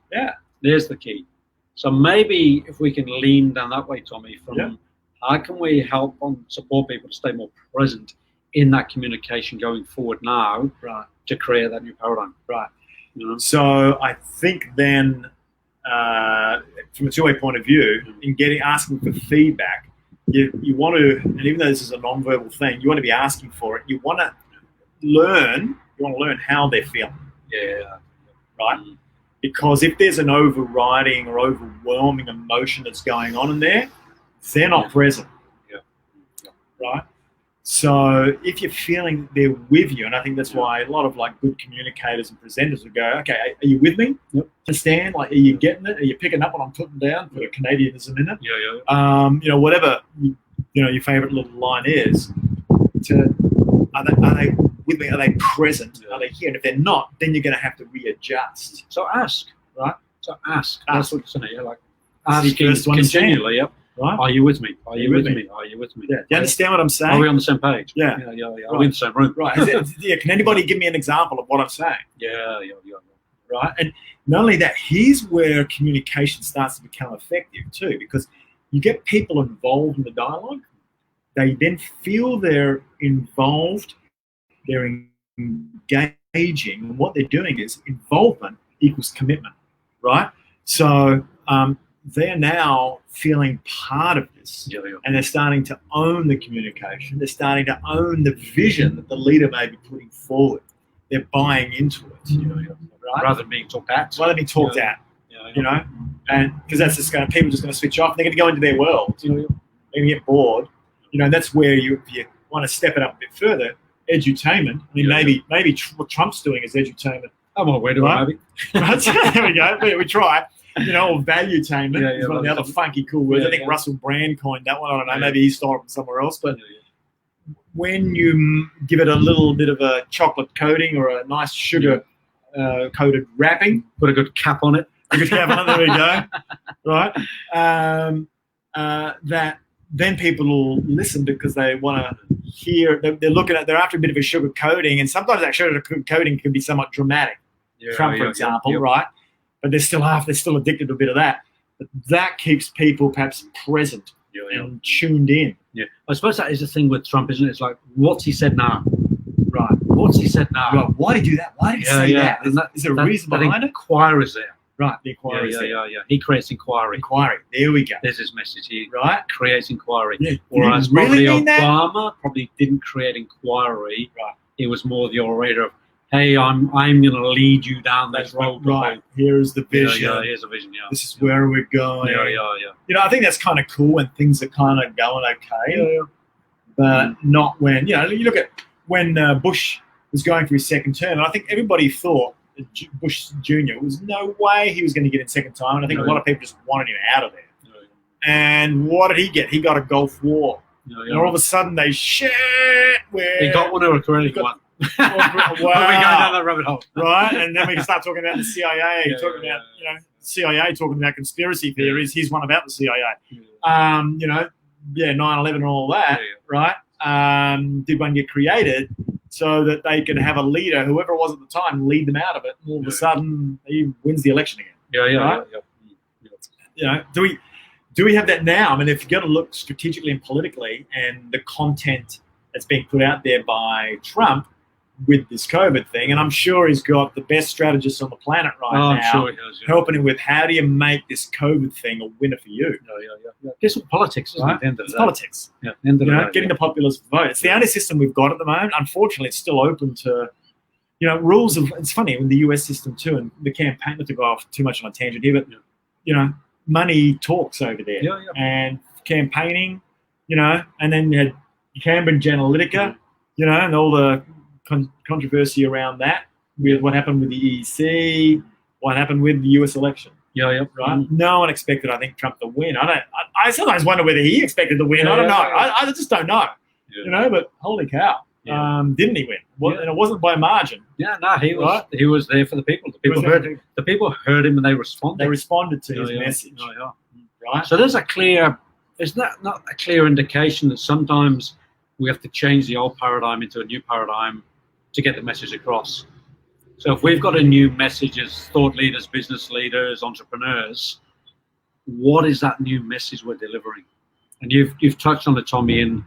There's the key. So maybe if we can lean down that way, Tommy, from how can we help support people to stay more present in that communication going forward now, to create that new paradigm.
So I think then, from a two-way point of view, in asking for feedback, you want to, and even though this is a non-verbal thing, you want to be asking for it. You want to learn how they're feeling. Right? Because if there's an overriding or overwhelming emotion that's going on in there, they're not present. Right? So if you're feeling they're with you, and I think that's why a lot of like good communicators and presenters would go, okay, are you with me? Understand? Like, are you getting it? Are you picking up what I'm putting down? Put a Canadianism in it. Whatever your favorite little line is. Are they with me? Are they present? Are they here? And if they're not, then you're going to have to readjust.
So ask, right? So ask. That's what it's like.
Asking
continually. Right. Are you with me? Are you with me? Are you with me?
Do you understand what I'm saying?
Are we on the same page?
Yeah.
Are we in the same room?
Right. Can anybody give me an example of what I'm saying?
Yeah.
Right. And not only that, here's where communication starts to become effective too, because you get people involved in the dialogue. They then feel they're involved, they're engaging, and what they're doing is involvement equals commitment, right? So they're now feeling part of this, and they're starting to own the communication. They're starting to own the vision that the leader may be putting forward. They're buying into it, right?
Rather than being talked at.
Rather than being talked at, you know, and because that's just going to, people are just going to switch off. They're going to go into their world. They're going to get bored, and that's where if you want to step it up a bit further, edutainment. I mean, maybe what Trump's doing is edutainment.
I'm aware of it,
maybe. There we go. We try. Or valuetainment is one of the other funky cool words. I think Russell Brand coined that one. I don't know. Maybe he stole it from somewhere else. But when you give it a little bit of a chocolate coating or a nice sugar coated wrapping,
put a good cap on it.
A good cap on it. There we go. Right. That then people will listen because they want to hear. They're after a bit of a sugar coating, and sometimes that sugar coating can be somewhat dramatic. Trump, for example, right? But they're still addicted to a bit of that. But that keeps people perhaps present and tuned in.
Yeah, I suppose that is the thing with Trump, isn't it? It's like, what's he said now? Right. What's he said now?
Right. Why did he do that? Why did he say that? Is there a reason behind it?
Inquiry is there.
Right. The inquiry is there.
Yeah. He creates inquiry.
Inquiry. There we go.
There's his message. He
creates
inquiry.
Yeah.
Whereas
really
Obama probably didn't create inquiry.
Right.
It was more the orator of, hey, I'm going to lead you down this road.
Right. Here's the vision.
Yeah, here's the vision. Yeah.
This is where we're going.
Yeah.
I think that's kind of cool when things are kind of going okay. But not when, you look at when Bush was going for his second term, and I think everybody thought that Bush Jr. was no way he was going to get in second time, and I think a lot of people just wanted him out of there. And what did he get? He got a Gulf War. And all of a sudden they
he got one or a Korean one.
Wow.
We go down that rabbit hole,
right? And then we can start talking about the CIA, CIA talking about conspiracy theories. Here's one about the CIA. 9/11 and all that, right? Did one get created so that they could have a leader, whoever it was at the time, lead them out of it? And all of a sudden, he wins the election again. Do we have that now? I mean, if you're going to look strategically and politically, and the content that's being put out there by Trump with this COVID thing, and I'm sure he's got the best strategists on the planet now,
I'm sure he does,
helping him with how do you make this COVID thing a winner for you.
Guess what politics is, right?
It's politics.
Yeah, end of the day,
getting the populace vote. It's the only system we've got at the moment. Unfortunately, it's still open to, rules of. It's funny with the US system too, and the campaign. Not to go off too much on a tangent here, but money talks over there, and campaigning, and then you had Cambridge Analytica, and all the controversy around that with what happened with the EEC, what happened with the US election. Right. No one expected, I think, Trump to win. I sometimes wonder whether he expected to win. I don't know. I just don't know. But holy cow, didn't he win? And it wasn't by margin.
He was. Right? He was there for the people. The people heard him and they responded.
They responded to his message. Right.
So there's a clear. Is that not a clear indication that sometimes we have to change the old paradigm into a new paradigm to get the message across? So if we've got a new message as thought leaders, business leaders, entrepreneurs, what is that new message we're delivering? And you've touched on it, Tommy, and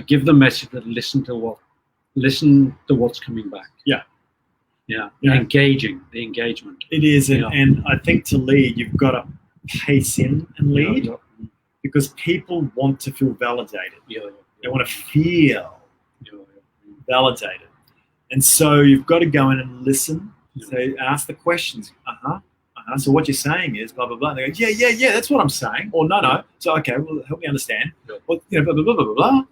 give the message that listen to what's coming back. Engaging, the engagement.
It is, and I think to lead, you've got to pace in and lead because people want to feel validated. They want to feel validated. And so you've got to go in and listen. So ask the questions. So what you're saying is blah, blah, blah. And they go, yeah, that's what I'm saying. Or no. So, okay, well, help me understand. Well, blah, blah, blah, blah, blah.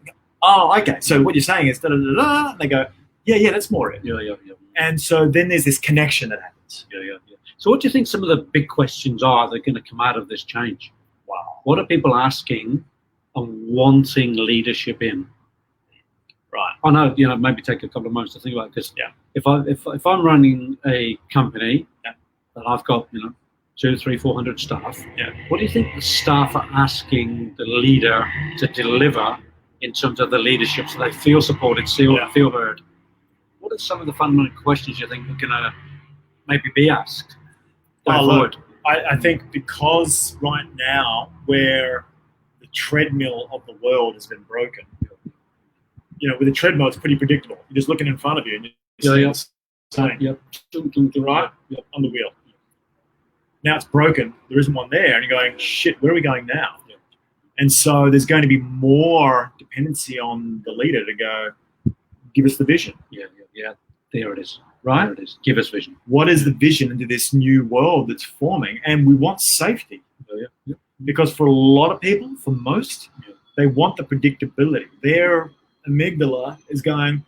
Oh, okay. So what you're saying is da, da, da, da. And they go, yeah, that's more it. And so then there's this connection that happens.
So what do you think some of the big questions are that are going to come out of this change?
Wow.
What are people asking and wanting leadership in?
Right.
I know, maybe take a couple of moments to think about it, because if I'm running a company that I've got, 200, 300, 400 staff, what do you think the staff are asking the leader to deliver in terms of the leadership so they feel supported, feel heard? What are some of the fundamental questions you think are going to maybe be asked going forward?
I think because right now where the treadmill of the world has been broken, with a treadmill, it's pretty predictable. You're just looking in front of you and you're right on the wheel. now it's broken. There isn't one there, and you're going, shit, where are we going now?
Yeah.
And so there's going to be more dependency on the leader to go, give us the vision.
Yeah. There it is.
Right?
There it is. Give us vision.
What is the vision into this new world that's forming? And we want safety.
Yeah.
Because for a lot of people, for most,
Yeah.
they want the predictability. Their amygdala is going,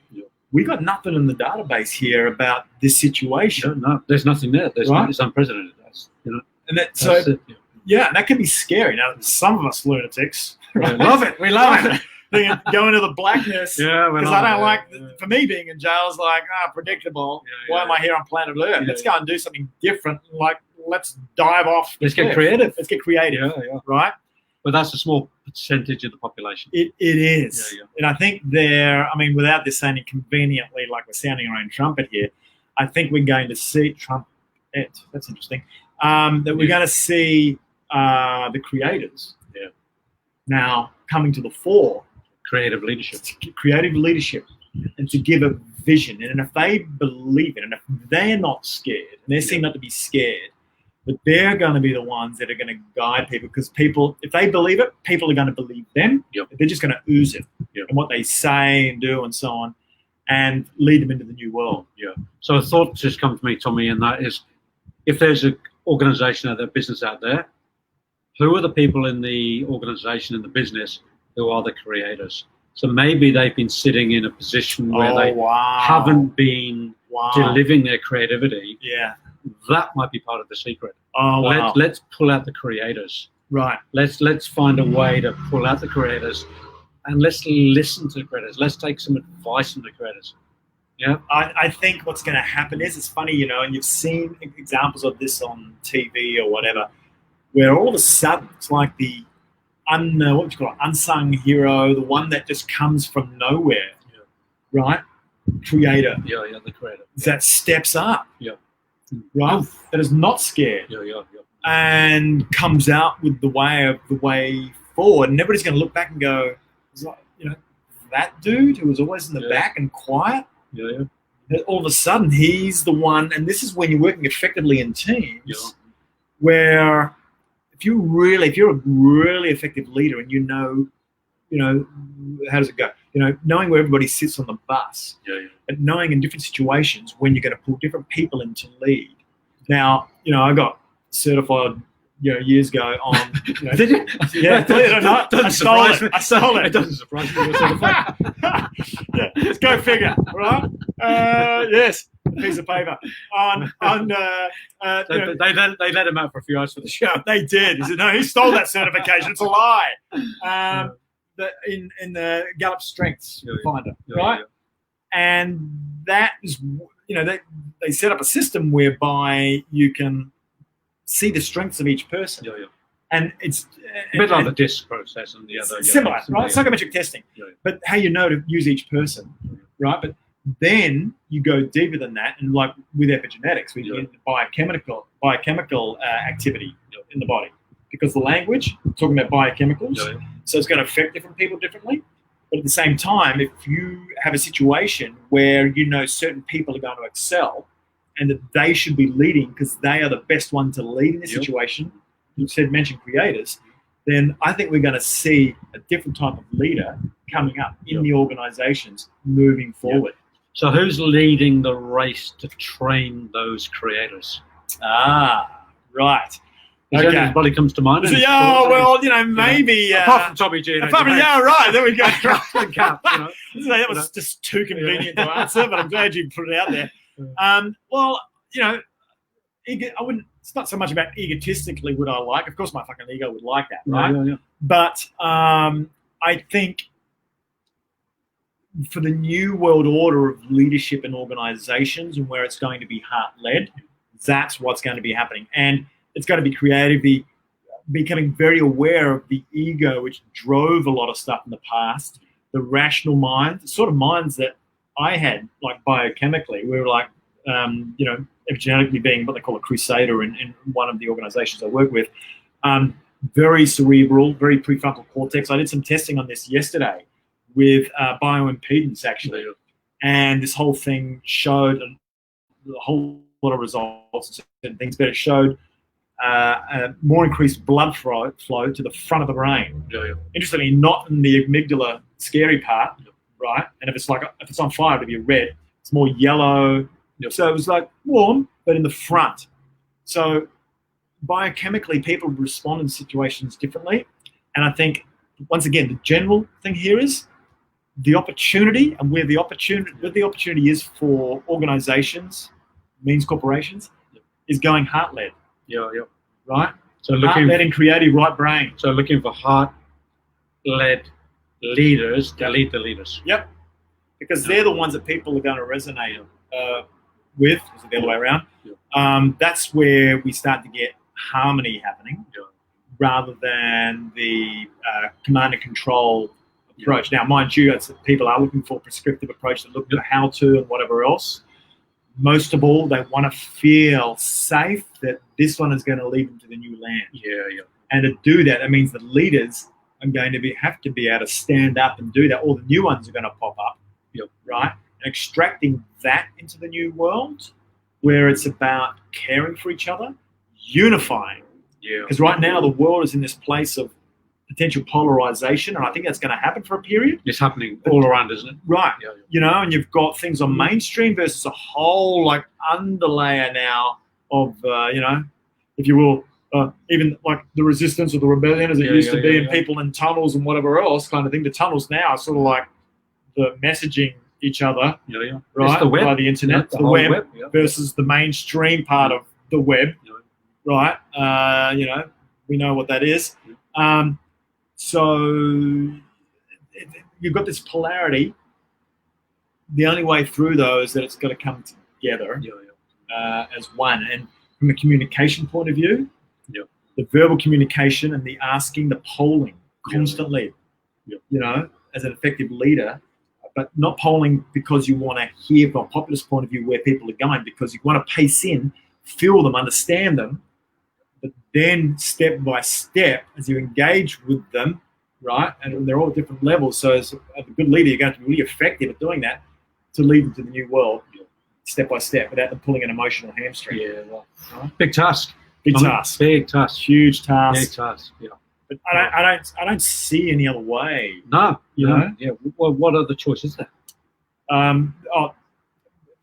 we got nothing in the database here about this situation.
No, there's nothing there.
Right?
It's unprecedented. That's,
And that, so,
it.
yeah, that can be scary. Now, some of us lunatics
Yeah.
love it. We love it. They can go into the blackness.
Yeah,
because I don't like, for me, being in jail is like, predictable. Why am I here on planet Earth? Let's go and do something different. Like, let's dive off.
Let's get creative.
Let's get creative.
Yeah.
Right?
But that's a small percentage of the population.
It is.
Yeah.
And I think without this sounding conveniently like we're sounding our own trumpet here, I think we're going to see trumpet. That's interesting. That we're going to see the creators now coming to the fore.
Creative leadership.
Creative leadership, and to give a vision. And if they believe it, and if they're not scared, and they seem not to be scared, but they're going to be the ones that are going to guide people, because people, if they believe it, people are going to believe them. They're just going to ooze it and what they say and do and so on, and lead them into the new world.
So a thought just comes to me, Tommy, and that is, if there's an organization out there, business out there, who are the people in the organization, in the business, who are the creators? So maybe they've been sitting in a position where they haven't been delivering their creativity. That might be part of the secret. Let's pull out the creators.
Right.
Let's find a way to pull out the creators, and let's listen to the creators. Let's take some advice from the creators. Yeah.
I think what's going to happen is, it's funny, and you've seen examples of this on TV or whatever, where all of a sudden it's like the unsung hero, the one that just comes from nowhere, right? Creator.
The creator.
That steps up. Right?
Oof.
That is not scared. And comes out with the way forward. And everybody's going to look back and go, that dude who was always in the back and quiet, all of a sudden he's the one. And this is when you're working effectively in teams, where if you're a really effective leader, and how does it go? Knowing where everybody sits on the bus, but knowing in different situations when you're going to pull different people in to lead. Now, I got certified, years ago on.
Did you?
Yeah, believe it or not, I stole it.
It doesn't surprise me. You're certified.
Let's go figure, right? Yes. Piece of paper
they let him out for a few hours for the show.
They did. He said, no, he stole that certification. It's a lie. In the Gallup Strengths Finder, right? And that is, they set up a system whereby you can see the strengths of each person. And it's
a bit like the DISC process and the other.
Similar, right? Psychometric testing. But how to use each person, right? But then you go deeper than that, and like with epigenetics, we get into biochemical activity in the body, because the language, talking about biochemicals, so it's going to affect different people differently. But at the same time, if you have a situation where certain people are going to excel, and that they should be leading because they are the best one to lead in the situation, you mentioned creators, then I think we're going to see a different type of leader coming up in the organizations moving forward.
So who's leading the race to train those creators?
Right.
Does anybody comes to mind?
Maybe.
Apart from Tommy G.
Right. There we go.
That
was just too convenient to answer, but I'm glad you put it out there. I wouldn't. It's not so much about egotistically would I like. Of course, my fucking ego would like that, right? But I think for the new world order of leadership in organizations, and where it's going to be heart-led, that's what's going to be happening. And it's going to be creative, becoming very aware of the ego, which drove a lot of stuff in the past, the rational mind, the sort of minds that I had, like biochemically. We were like, epigenetically being what they call a crusader in one of the organizations I work with, very cerebral, very prefrontal cortex. I did some testing on this yesterday with bioimpedance, actually. And this whole thing showed a whole lot of results and things, but it showed more increased blood flow to the front of the brain.
Yeah.
Interestingly, not in the amygdala scary part, right? And if it's on fire, it'll be red. It's more yellow. So it was like warm, but in the front. So biochemically, people respond in situations differently. And I think, once again, the general thing here is the opportunity, and where the opportunity is for organizations, means corporations, is going heart-led.
Yeah.
Right?
So
Heart-led and creative right brain.
So looking for heart-led leaders to lead the leaders.
Yep. Because they're the ones that people are going to resonate with, is it the other way around?
Yeah.
That's where we start to get harmony happening, rather than the command and control approach. Now, mind you, people are looking for a prescriptive approach to look at how to and whatever else. Most of all, they want to feel safe that this one is going to lead them to the new land.
Yeah.
And to do that, that means the leaders are going to have to be able to stand up and do that, or the new ones are going to pop up. Right? And extracting that into the new world, where it's about caring for each other, unifying.
Yeah.
Because right now the world is in this place of potential polarization, and I think that's going to happen for a period.
It's happening all around, isn't it?
Right.
Yeah.
And you've got things on mainstream versus a whole underlayer now of, if you will, even like the resistance or the rebellion as it used to be, and people in tunnels and whatever else kind of thing. The tunnels now are sort of like the messaging each other, right,
the web.
by the internet, the web versus the mainstream part of the web, right? We know what that is. So you've got this polarity. The only way through, though, is that it's got to come together as one. And from a communication point of view, the verbal communication and the asking, the polling constantly, as an effective leader, but not polling because you want to hear from a populist point of view where people are going, because you want to pace in, feel them, understand them, but then step by step, as you engage with them, right? And they're all at different levels. So as a good leader, you're going to be really effective at doing that to lead them to the new world, step by step, without them pulling an emotional hamstring.
Right? Big task.
Big task.
Big task.
Huge task.
Big task. Yeah.
But I don't see any other way.
No.
know?
Yeah. Well, what other choice is there?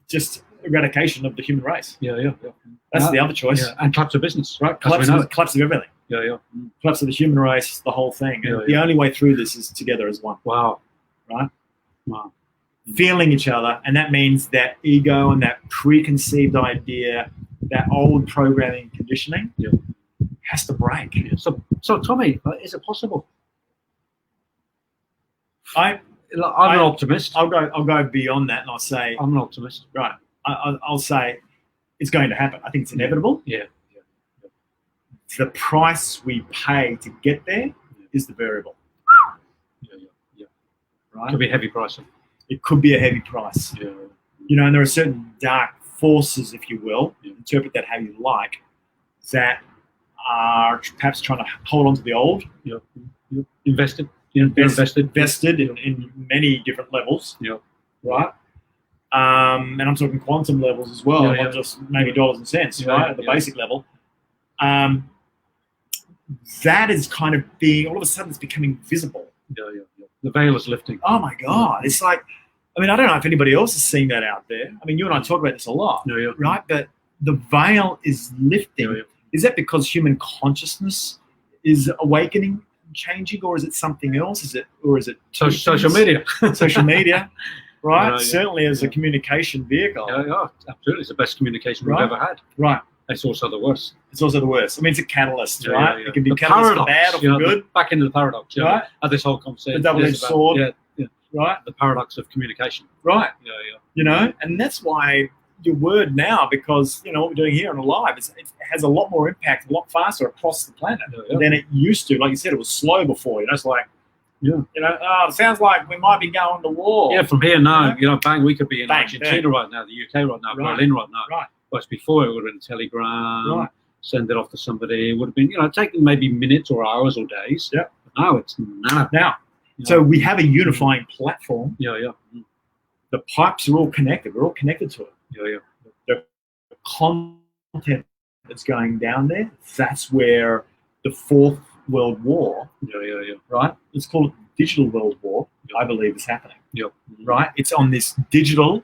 Just eradication of the human race.
Yeah.
That's the other choice.
Yeah. And collapse of business.
Right? Collapse of everything.
Yeah.
Collapse of the human race, the whole thing. And the only way through this is together as one.
Wow.
Right?
Wow.
Feeling each other, and that means that ego and that preconceived idea, that old programming conditioning, has to break.
Yeah. So Tommy, is it possible? I'm an optimist.
I'll go beyond that, and I'll say
I'm an optimist.
Right. I'll say it's going to happen. I think it's inevitable.
Yeah.
The price we pay to get there is the variable.
Yeah.
Right.
Could be a heavy price.
It could be a heavy price.
Yeah.
And there are certain dark forces, if you will, interpret that how you like, that are perhaps trying to hold on to the old.
Yeah. Invested.
Invested in many different levels.
Yeah.
Right. And I'm talking quantum levels as well, not just maybe dollars and cents, right? At the basic level. That is kind of being, all of a sudden it's becoming visible.
Yeah. The veil is lifting.
Oh my God. It's like, I don't know if anybody else has seen that out there. You and I talk about this a lot, right? But the veil is lifting.
Yeah.
Is that because human consciousness is awakening, changing, or is it something else? Is it
social media?
Social media, right?
Yeah.
Certainly as a communication vehicle.
Yeah, absolutely. It's the best communication we've ever had.
Right.
It's also the worst.
It's a catalyst, right?
Yeah.
It can be
the
catalyst
paradox,
for bad or for good.
Back into the paradox,
right?
At this whole conversation.
The double-edged sword.
Yeah.
Right?
The paradox of communication.
Right.
Yeah.
And that's why your word now, because, what we're doing here on Alive, it has a lot more impact, a lot faster across the planet than it used to. Like you said, it was slow before. It's like, it sounds like we might be going to war.
Yeah, from here now, bang, we could be in Argentina right now, the UK right now, Berlin right now.
Right.
Whereas before it would have been telegram, send it off to somebody. It would have been, taking maybe minutes or hours or days.
Yeah.
But now it's none.
Now, so we have a unifying platform.
Yeah.
The pipes are all connected. We're all connected to it.
Yeah.
The content that's going down there. That's where the Fourth World War, right? It's called Digital World War, I believe, is happening. Right? It's on this digital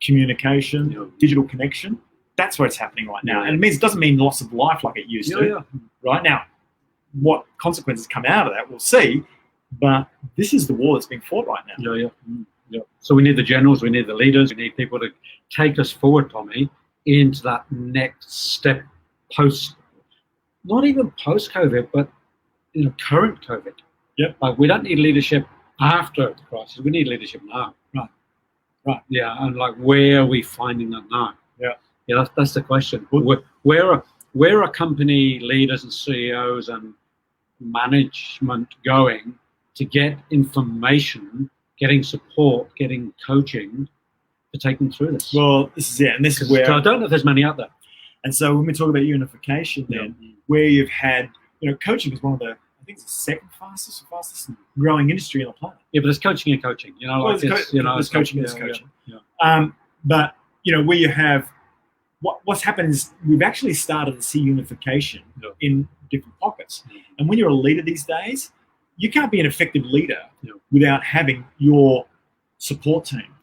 communication, digital connection. That's where it's happening right now. And it doesn't mean loss of life like it used to. Right now, what consequences come out of that, we'll see. But this is the war that's being fought right now.
So we need the generals, we need the leaders, we need people to take us forward, Tommy, into that next step post, not even post-COVID, but current COVID. Like, we don't need leadership after the crisis. We need leadership now.
Right.
Yeah, and like, where are we finding that now? Yeah, that's the question. Where are company leaders and CEOs and management going to get information, getting support, getting coaching to take them through this?
Well, this is it, and this is where
I don't know if there's many out there.
And so when we talk about unification, then where you've had, coaching is one of the, I think it's the second fastest growing industry on the planet.
Yeah, but there's coaching and coaching.
There's coaching. But where you have what's happened is we've actually started to see unification in different pockets. And when you're a leader these days, you can't be an effective leader without having your support team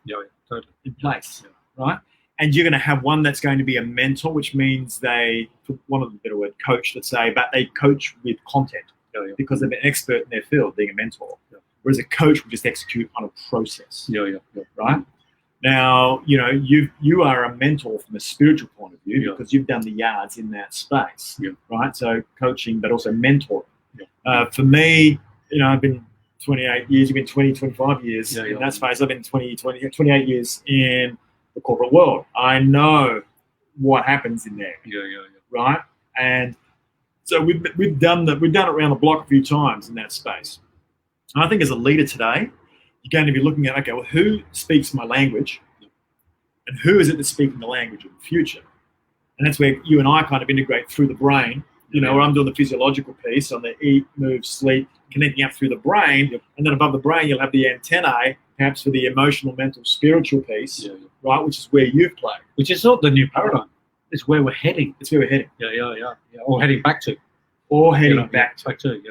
in place, right? And you're going to have one that's going to be a mentor, which means they, for one of the better word, coach, let's say, but they coach with content because they're an expert in their field, being a mentor. Whereas a coach will just execute on a process, right? Now, you are a mentor from a spiritual point of view because you've done the yards in that space, right? So coaching, but also mentoring. For me, I've been 28 years, you've been 20, 25 years in that space. I've been 28 years in the corporate world. I know what happens in there, right? And so we've done it around the block a few times in that space. And I think as a leader today, you're going to be looking at, okay, well, who speaks my language and who is it that's speaking the language of the future? And that's where you and I kind of integrate through the brain, where I'm doing the physiological piece on the eat, move, sleep, connecting up through the brain. And then above the brain, you'll have the antennae, perhaps for the emotional, mental, spiritual piece, right, which is where you've played.
Which is not the new paradigm. It's where we're heading.
It's where we're heading.
Yeah. Or heading back to.
Back to,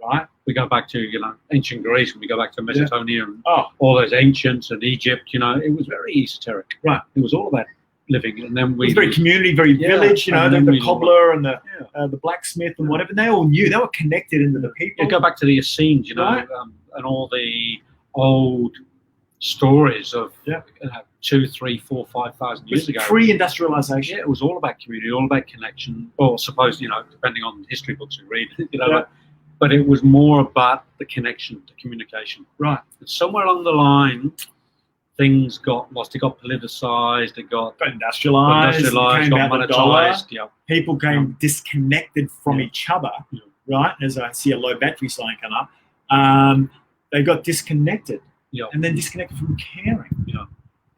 right? We go back to, ancient Greece, we go back to Mesopotamia and all those ancients and Egypt, it was very esoteric.
Right.
It was all about living. And then
it was very community, very village, the cobbler and the blacksmith and whatever, and they all knew, they were connected into the people.
You go back to the Essenes, and all the old stories of 2, 3, 4, 5,000 years ago.
Pre-industrialization.
Yeah, it was all about community, all about connection. Or suppose, depending on the history books you read, but it was more about the connection, the communication.
Right.
And somewhere along the line, things got lost. It got politicized. It got
industrialized.
Got monetized.
People became disconnected from each other. Right. As I see a low battery sign come up, they got disconnected. And then disconnected from caring.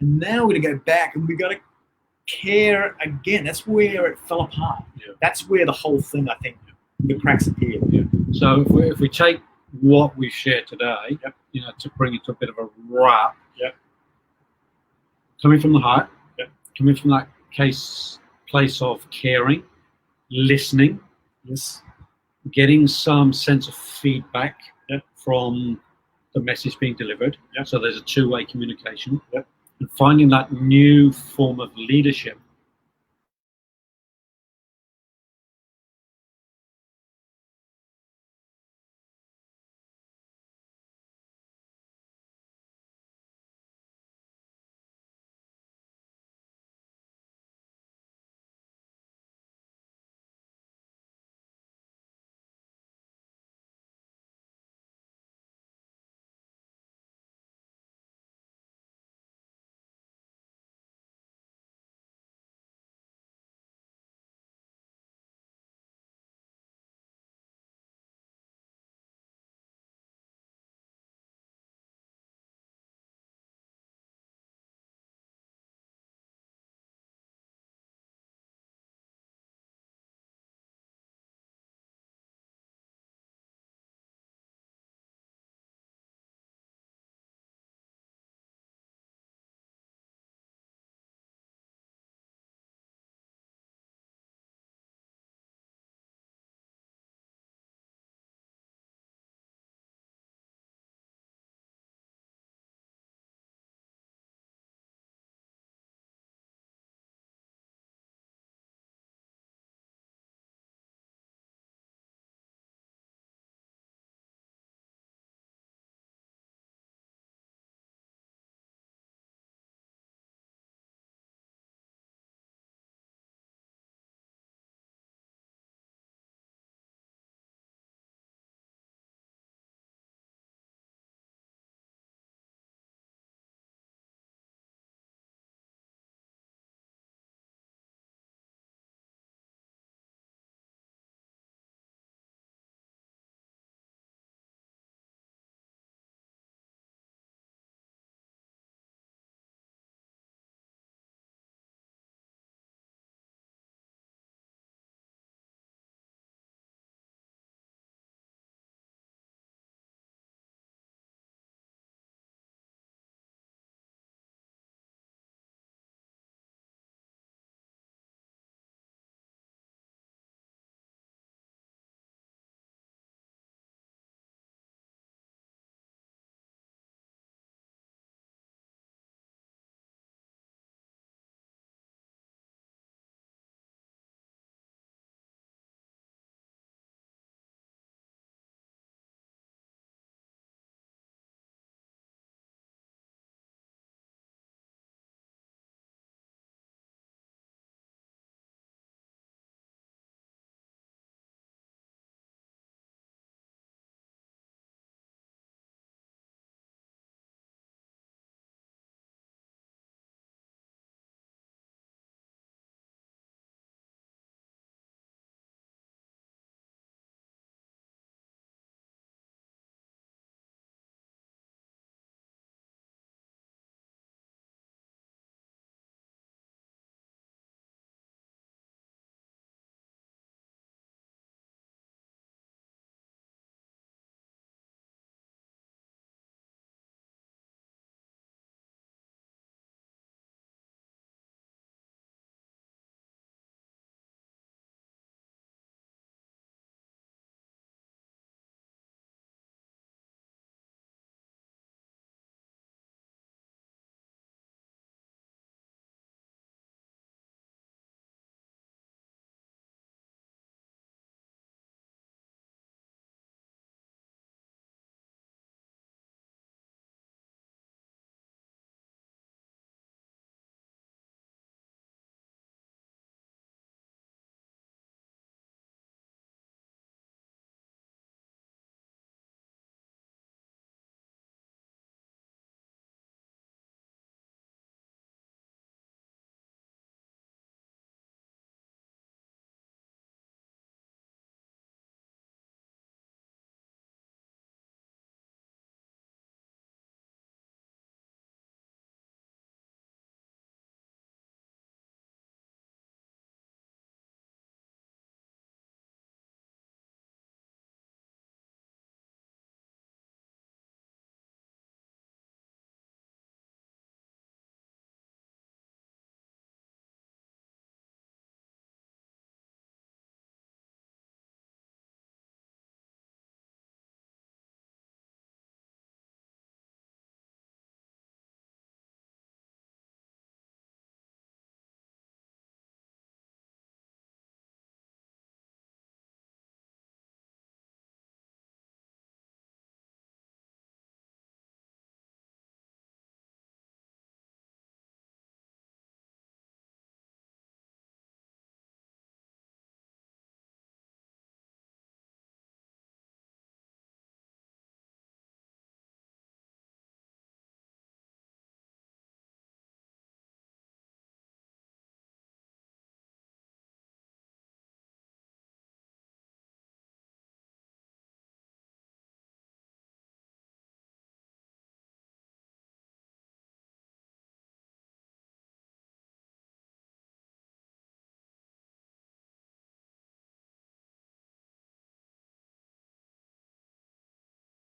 And now we're going to go back and we've got to care again. That's where it fell apart. That's where the whole thing, I think, the cracks appeared.
So if we take what we've shared today, to bring it to a bit of a wrap, coming from the heart, coming from that place of caring, listening, getting some sense of feedback from the message being delivered. So there's a two-way communication. And finding that new form of leadership